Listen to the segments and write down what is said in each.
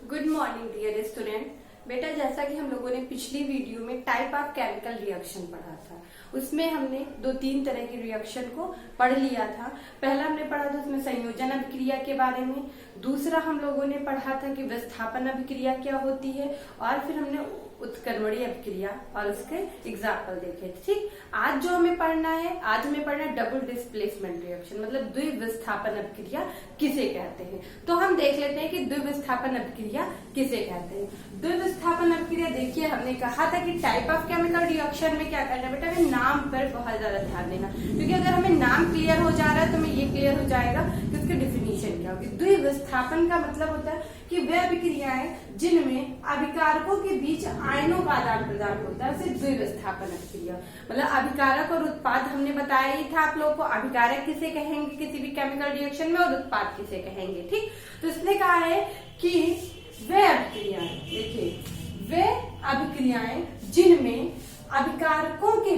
Good morning dear student. बेटा, जैसा कि हम लोगों ने पिछली वीडियो में टाइप ऑफ केमिकल रिएक्शन पढ़ा था, उसमें हमने 2-3 तरह के रिएक्शन को पढ़ लिया था। पहला हमने पढ़ा था उसमें संयोजन अभिक्रिया के बारे में, दूसरा हम लोगों ने पढ़ा था कि विस्थापन अभिक्रिया क्या होती है, और फिर हमने उत्क्रमणीय अभिक्रिया और उसके एग्जाम्पल देखे थे। ठीक, आज जो हमें पढ़ना है, आज हमें पढ़ना है डबल डिस्प्लेसमेंट रिएक्शन, मतलब द्विविस्थापन अभिक्रिया किसे कहते हैं। तो हम देख लेते हैं कि द्विविस्थापन अभिक्रिया किसे कहते हैं। द्विविस्थापन अभिक्रिया, देखिए हमने कहा था कि टाइप ऑफ केमिकल रिएक्शन में क्या करना है बेटा, हमें नाम पर बहुत ज्यादा ध्यान देना, क्योंकि अगर हमें नाम क्लियर हो जा रहा है तो हमें ये क्लियर हो जाएगा कि उसकी डिफिनीशन क्या होगी। द्विविस्थापन का मतलब होता है कि वे अभिक्रियाएं जिनमें अभिकारकों के बीच आयनों का आदान प्रदान होता है उसे द्विविस्थापन अभिक्रिया। मतलब अभिकारक और उत्पाद हमने बताया ही था आप लोगों को, अभिकारक किसे कहेंगे किसी भी केमिकल रिएक्शन में, और उत्पाद किसे कहेंगे। ठीक, तो इसने कहा है कि वे अभिक्रियाएं, देखिए वे अभिक्रियाएं जिनमें अभिकारकों के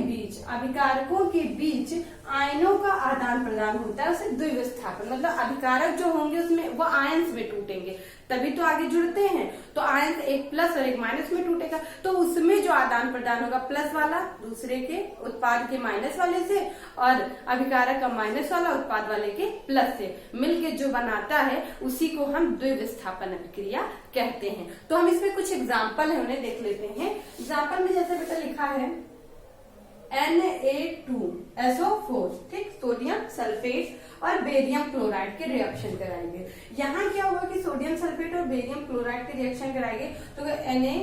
बीच आयनों का आदान प्रदान होता है उसे द्विविस्थापन। मतलब अभिकारक जो होंगे उसमें वो आयंस में टूटेंगे, तभी तो आगे जुड़ते हैं, तो आयंस एक प्लस और एक माइनस में टूटेगा, तो उसमें जो आदान प्रदान होगा प्लस वाला दूसरे के उत्पाद के माइनस वाले से, और अभिकारक का माइनस वाला उत्पाद वाले के प्लस से मिलके जो बनाता है उसी को हम द्विविस्थापन अभिक्रिया कहते हैं। तो हम इसमें कुछ एग्जाम्पल है उन्हें देख लेते हैं। एग्जाम्पल में जैसे बेटा लिखा है Na2SO4, ठीक, सोडियम सल्फेट और बेरियम क्लोराइड के रिएक्शन कराएंगे। यहाँ क्या हुआ कि सोडियम सल्फेट और बेरियम क्लोराइड के रिएक्शन कराएंगे तो Na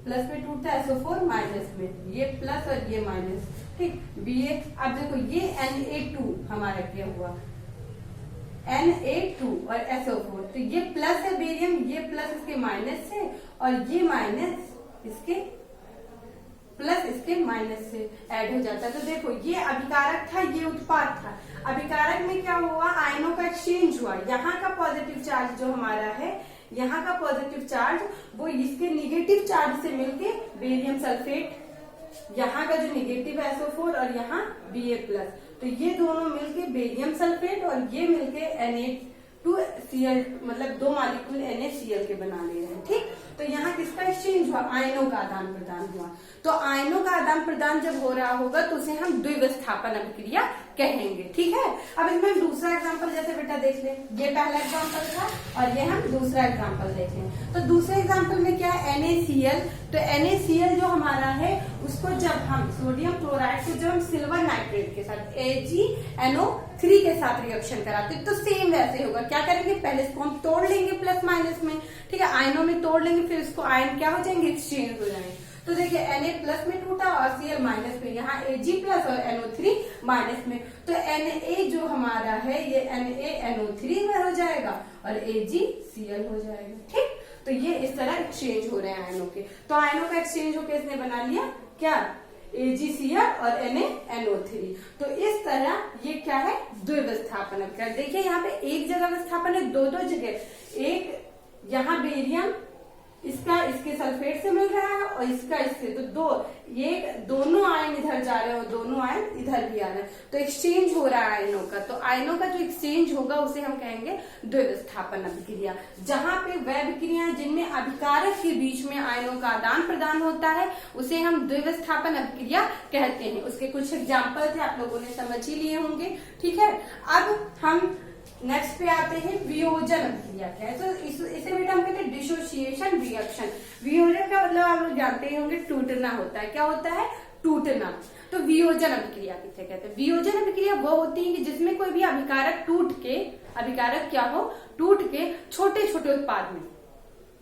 प्लस में टूटता है, SO4 माइनस में, ये प्लस और ये माइनस, ठीक, Ba। अब देखो ये Na2 हमारा क्या हुआ, Na2 और SO4, तो ये प्लस है बेरियम, ये प्लस इसके माइनस से और ये माइनस इसके प्लस इसके माइनस से ऐड हो जाता है। तो देखो ये अभिकारक था, ये उत्पाद था। अभिकारक में क्या हुआ, आयनों का एक्सचेंज हुआ। यहाँ का पॉजिटिव चार्ज जो हमारा है, यहाँ का पॉजिटिव चार्ज वो इसके निगेटिव चार्ज से मिलके बेरियम सल्फेट, यहाँ का जो निगेटिव है SO4 और यहाँ Ba+, तो ये दोनों मिलके बेरियम सल्फेट और ये मिलके Na2Cl, मतलब 2 मॉलिक्यूल NaCl के बना ले रहे हैं। ठीक, तो यहाँ किसका एक्सचेंज हुआ, आयनों का आदान प्रदान हुआ। तो आयनों का आदान प्रदान जब हो रहा होगा तो उसे हम द्विविस्थापन अभिक्रिया कहेंगे। ठीक है, अब इसमें हम दूसरा एग्जांपल जैसे बेटा देख लें, ये पहला एग्जांपल था और ये हम दूसरा एग्जांपल देख लें। तो दूसरे एग्जांपल में क्या है, NaCl। तो NaCl जो हमारा है उसको जब हम सोडियम क्लोराइड को जब हम सिल्वर नाइट्रेट के साथ AgNO3 के साथ रिएक्शन कराते तो सेम वैसे होगा। क्या करेंगे, पहले इसको हम तोड़ लेंगे प्लस माइनस में, ठीक है, आयनों में तोड़ लेंगे, फिर इसको आयन क्या हो जाएंगे, एक्सचेंज हो जाएंगे। तो देखिए Na प्लस में टूटा और Cl माइनस में, यहाँ Ag प्लस और NO3 माइनस में, तो Na जो हमारा है ये NaNO3 में हो जाएगा और AgCl हो जाएगा। ठीक, तो ये इस तरह एक्सचेंज हो रहे हैं आयनों के। तो आयनों का एक्सचेंज होकर इसने बना लिया क्या, AgCl और NaNO3। तो इस तरह ये क्या है, द्विविस्थापन अभिक्रिया। देखिए यहाँ पे एक जगह विस्थापन है, दो जगह, एक यहाँ बेरियम इसका इसके सल्फेट से मिल रहा है और इसका इससे, तो ये दोनों आयन इधर जा रहे हैं और दोनों आयन इधर भी आ रहे हैं, तो एक्सचेंज हो रहा है आयनों का। तो आयनों का जो एक्सचेंज होगा उसे हम कहेंगे द्विविस्थापन अभिक्रिया। जहां पे वह अभिक्रियाएं जिनमें अभिकारक के बीच में आयनों का आदान प्रदान होता है उसे हम द्विविस्थापन अभिक्रिया कहते हैं। उसके कुछ एग्जाम्पल थे, आप लोगों ने समझ ही लिए होंगे। ठीक है, अब हम नेक्स्ट पे आते हैं वियोजन अभिक्रिया क्या है। तो इसे बेटा हम कहते हैं डिसोसिएशन रिएक्शन। वियोजन का मतलब आप लोग जानते ही होंगे, टूटना होता है। क्या होता है, टूटना। तो वियोजन अभिक्रिया किसे कहते हैं, वियोजन अभिक्रिया वो होती है कि जिसमें कोई भी अभिकारक अभिकारक क्या हो, टूट के छोटे छोटे उत्पाद में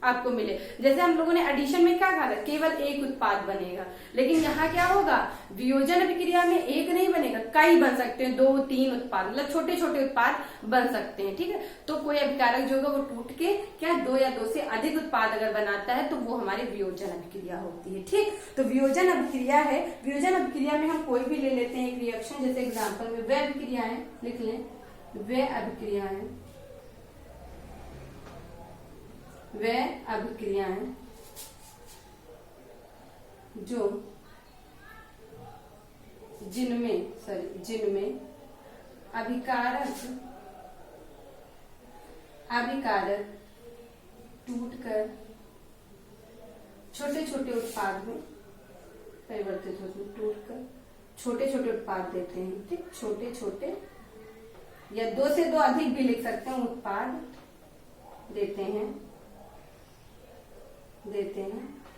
आपको मिले। जैसे हम लोगों ने एडिशन में क्या कहा था, केवल एक उत्पाद बनेगा, लेकिन यहाँ क्या होगा, वियोजन अभिक्रिया में एक नहीं बनेगा, कई बन सकते हैं, 2-3 उत्पाद, मतलब छोटे छोटे उत्पाद बन सकते हैं। ठीक है, तो कोई अभिकारक जो होगा वो टूट के क्या 2 या 2 से अधिक उत्पाद अगर बनाता है तो वो हमारी वियोजन अभिक्रिया होती है। ठीक, तो वियोजन अभिक्रिया है। वियोजन अभिक्रिया में हम कोई भी ले लेते हैं एक रिएक्शन, जैसे एग्जाम्पल में वे अभिक्रियाएं लिख लें, वे अभिक्रियाएं, वे अभिक्रियाएं जो जिनमें अभिकारक टूटकर छोटे छोटे उत्पाद में परिवर्तित होते हैं, टूटकर छोटे छोटे उत्पाद देते हैं। ठीक, छोटे छोटे या 2 से 2 अधिक भी लिख सकते हैं उत्पाद देते हैं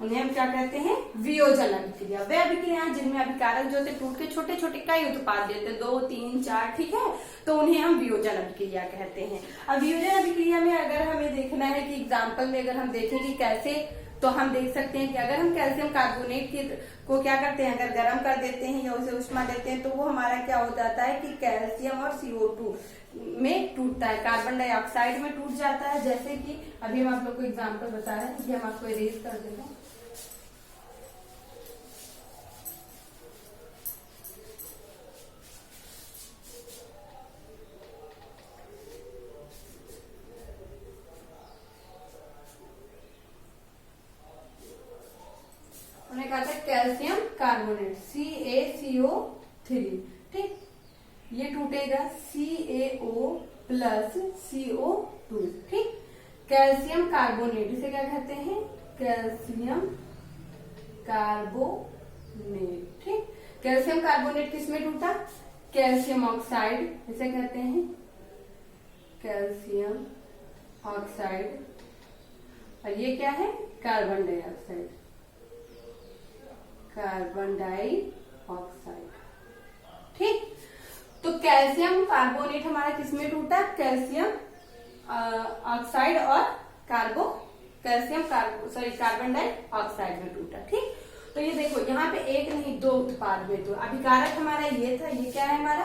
उन्हें हम क्या कहते हैं? वियोजन अभिक्रिया। वे अभिक्रिया जिनमें अभिकारक जो होते टूट के छोटे छोटे कई उत्पाद देते हैं, 2, 3, 4, ठीक है, तो उन्हें हम वियोजन अभिक्रिया कहते हैं। अब वियोजन अभिक्रिया में अगर हमें देखना है कि एग्जाम्पल में अगर हम देखें कि कैसे, तो हम देख सकते हैं कि अगर हम कैल्शियम कार्बोनेट को क्या करते हैं, अगर गर्म कर देते हैं या उसे उष्मा देते हैं, तो वो हमारा क्या हो जाता है कि कैल्शियम और CO2 में टूटता है, कार्बन डाइऑक्साइड में टूट जाता है। जैसे कि अभी हम आप लोग को एग्जाम्पल बता रहे हैं, ये हम आपको इरेज कर देते हैं। हमने कहा था कैल्शियम कार्बोनेट CaCO3, ठीक, ये टूटेगा CaO प्लस CO2, ठीक। कैल्शियम कार्बोनेट इसे क्या कहते हैं? कैल्शियम कार्बोनेट, ठीक। कैल्शियम कार्बोनेट किसमें टूटा? कैल्शियम ऑक्साइड, इसे कहते हैं कैल्शियम ऑक्साइड, और ये क्या है? कार्बन डाइऑक्साइड, कार्बन डाइऑक्साइड, ठीक। तो कैल्शियम कार्बोनेट हमारा किसमें टूटा? कैल्शियम ऑक्साइड और कार्बन डाइऑक्साइड में टूटा, ठीक। तो ये देखो यहाँ पे एक नहीं 2 उत्पाद में, तो अभिकारक हमारा ये था, ये क्या है हमारा?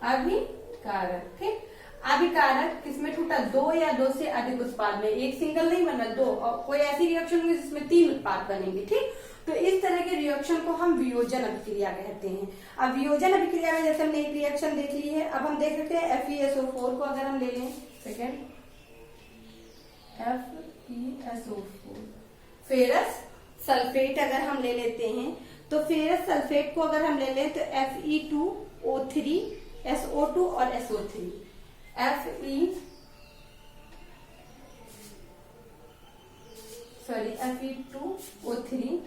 अभिकारक, ठीक। अभिकारक किसमें टूटा? 2 या 2 से अधिक उत्पाद में, एक सिंगल नहीं बना, 2, और कोई ऐसी रिएक्शन हुई जिसमें 3 उत्पाद बनेंगे, ठीक। तो इस तरह के रिएक्शन को हम वियोजन अभिक्रिया कहते हैं। अब वियोजन अभिक्रिया में जैसे हमने एक रिएक्शन देख ली है, अब हम देख सकते हैं FeSO4 को अगर हम ले लें, सेकेंड FeSO4, फेरस सल्फेट अगर हम ले लेते हैं, तो फेरस सल्फेट को अगर हम ले लें तो Fe2O3 SO2 और SO3, Fe2O3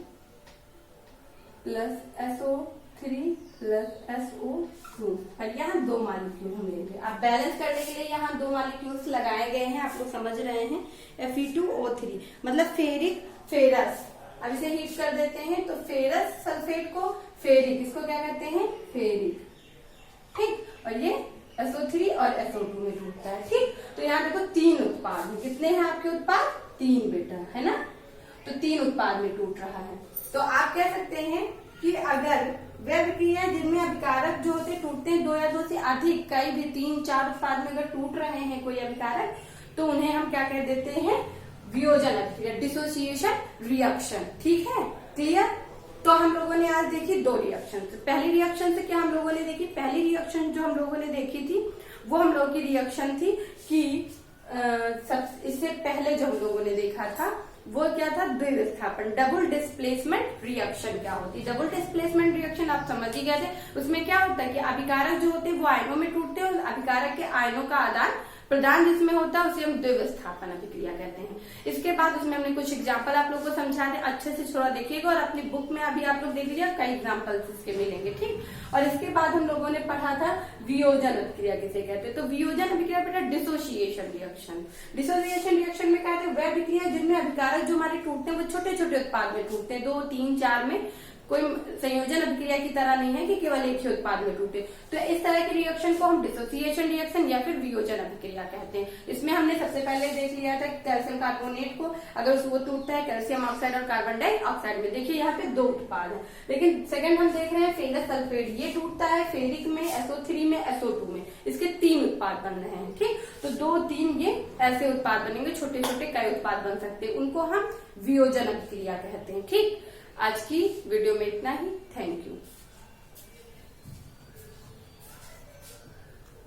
plus SO3 plus SO2, और यहाँ 2 मॉलिक्यूल हम लेंगे। अब बैलेंस करने के लिए यहाँ 2 मॉलिक्यूल्स लगाए गए हैं, आप लोग समझ रहे हैं। Fe2O3 मतलब फेरस। अब इसे हीट कर देते हैं, तो फेरस सल्फेट को फेरिक, इसको क्या कहते हैं? फेरिक, ठीक। और ये SO3 और SO2 में टूटता है, ठीक। तो यहाँ देखो 3 उत्पाद है, कितने हैं आपके उत्पाद? 3 बेटा, है ना। तो 3 उत्पाद में टूट रहा है। तो आप कह सकते हैं कि अगर वे अभिक्रिया जिनमें अभिकारक जो होते टूटते हैं 2 या 2 से अधिक, कई भी 3, 4 उत्पाद में अगर टूट रहे हैं कोई अभिकारक, तो उन्हें हम क्या कह देते हैं? वियोजन अभिक्रिया, डिसोसिएशन रिएक्शन, ठीक है, क्लियर। तो हम लोगों ने आज देखी 2 रिएक्शन। पहली रिएक्शन से क्या हम लोगों ने देखी? पहली रिएक्शन जो हम लोगों ने देखी थी वो हम लोगों की रिएक्शन थी कि इससे पहले जो हम लोगों ने देखा था वो क्या था? द्विविस्थापन, डबल डिस्प्लेसमेंट रिएक्शन क्या होती है? डबल डिस्प्लेसमेंट रिएक्शन आप समझ ही गए थे। उसमें क्या होता है कि अभिकारक जो होते हैं वो आयनों में टूटते हैं, और अभिकारक के आयनों का आदान प्रदान जिसमें होता है उसे हम द्विविस्थापन अभिक्रिया कहते हैं। इसके बाद उसमें हमने कुछ एग्जाम्पल आप लोगों को समझा दे, अच्छे से थोड़ा देखिएगा, और अपनी बुक में अभी आप लोग देख लीजिए, कई एग्जाम्पल्स इसके मिलेंगे, ठीक। और इसके बाद हम लोगों ने पढ़ा था वियोजन अभिक्रिया किसे कहते हैं। तो वियोजन अभिक्रिया बेटा डिसोसिएशन रिएक्शन। डिसोसिएशन रिएक्शन में कहते हैं वह अभिक्रिया जिनमें अभिकारक जो हमारे टूटते हैं वो छोटे छोटे उत्पाद में टूटते हैं, 2, 3, 4 में, कोई संयोजन अभिक्रिया की तरह नहीं है कि केवल एक ही उत्पाद में टूटे। तो इस तरह की रिएक्शन को हम डिसोसिएशन रिएक्शन या फिर वियोजन अभिक्रिया कहते हैं। इसमें हमने सबसे पहले देख लिया था कैल्शियम कार्बोनेट को अगर वो टूटता है कैल्शियम ऑक्साइड और कार्बन डाइऑक्साइड में, देखिए यहाँ पे 2 उत्पाद है। लेकिन सेकंड हम देख रहे हैं फेरस सल्फेट, ये टूटता है फेरिक में, SO3 में, SO2 में, इसके 3 उत्पाद बन रहे हैं, ठीक। तो 2, 3 ये ऐसे उत्पाद बनेंगे, छोटे छोटे कई उत्पाद बन सकते हैं, उनको हम वियोजन अभिक्रिया कहते हैं, ठीक। आज की वीडियो में इतना ही। Thank you.